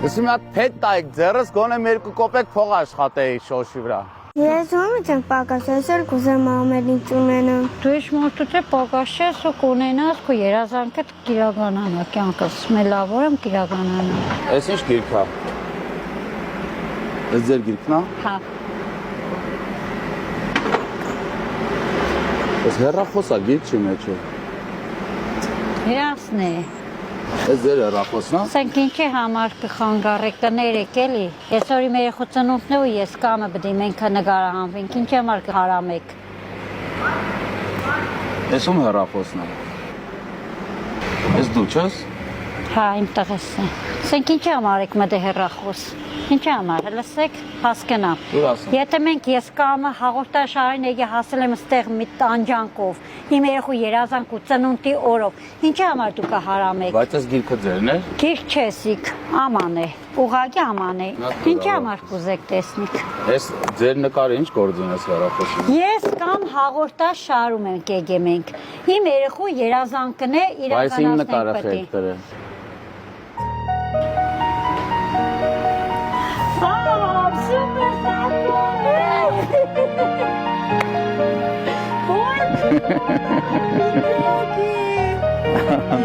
Իսկ մի հատ փետ տայք ձեռս գոնե մի երկու կոպեկ փող աշխատեի շոշի վրա։ Ես ո՞ւմ եմ պակաս, այսօր կուզեմ ամեն ինչ ունենամ։ Դու ես մոտուց պակաս ես ու կունենաս քո երազանքը կիրականանա կյանքս։ Մելավոր եմ կիրականանա։ Այս ինչ գիրք է։ Այս ձեր գիրքն է։ Հա։ Այս հեռախոսա գիրք չի մեջը։ Հրասն է։ Այս ձեր հեռախոսն է։ Սենք ինչի համար կխանգարեք կներեք էլի։ Այսօր իմ երեխու ծնունդն է ու ես կամը բդի մենք նկարահանվենք։ Ինչի համար կհարամեք։ Այս ում հեռախոսն է։ Այս դու չես։ Հա, իմ տղես է։ Սենք ինչի համար եք մտե հեռախոս։ Ինչի համար, լսեք, հասկանամ։ Դու ասում։ Եթե մենք ես կամը հաղորդաշարին եկի հասել եմ ստեղ մի տանջանքով, իմ երեխու երազանք ու ծնունդի օրով, ինչի համար դու կհարամեք։ Բայց այս գիրքը ձերն է։ Գիրք չեսիք, աման է, ուղղակի աման է։ Ինչի համար կուզեք տեսնիք։ Այս ձեր նկարը ինչ գործին է հեռախոսին։ Ես կամ հաղորդաշարում ենք եկեմ ենք։ Իմ երեխու երազանքն է Բայց իմ նկարը իրականացնել խելք դրել։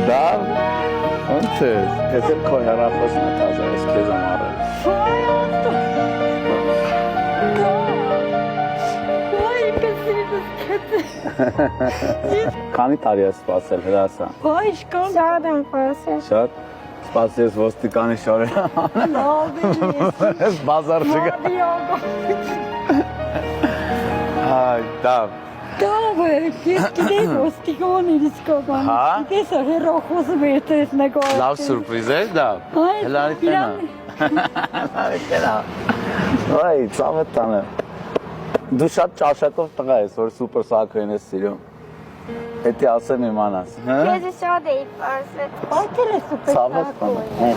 Դա ոնց է, ես էլ քո հեռախոսն է կազա, ես քեզ եմ առել։ Քանի տարի ես սպասել հրասա։ Շատ եմ խոսել։ Շատ սպասի ես ոստիկանի շորերը ես բազար չգա։ Հայ, դավ։ Դավը, ես գիտեմ ոստիկան իրիսկական։ Հա։ Գիտես հեռախոսը վերտես նկար։ Լավ սուրպրիզ է դա։ Հելարի տենա։ Հելարի տենա։ Այ, ծավետ տանը։ Դու շատ ճաշակով տղա ես, որ սուպր սակրին ես սիրում։ Հետի ասեմ իմանաս։ Ես շատ էի պարսել։ Այդ էլ է սուպեր Ծավետ տանը։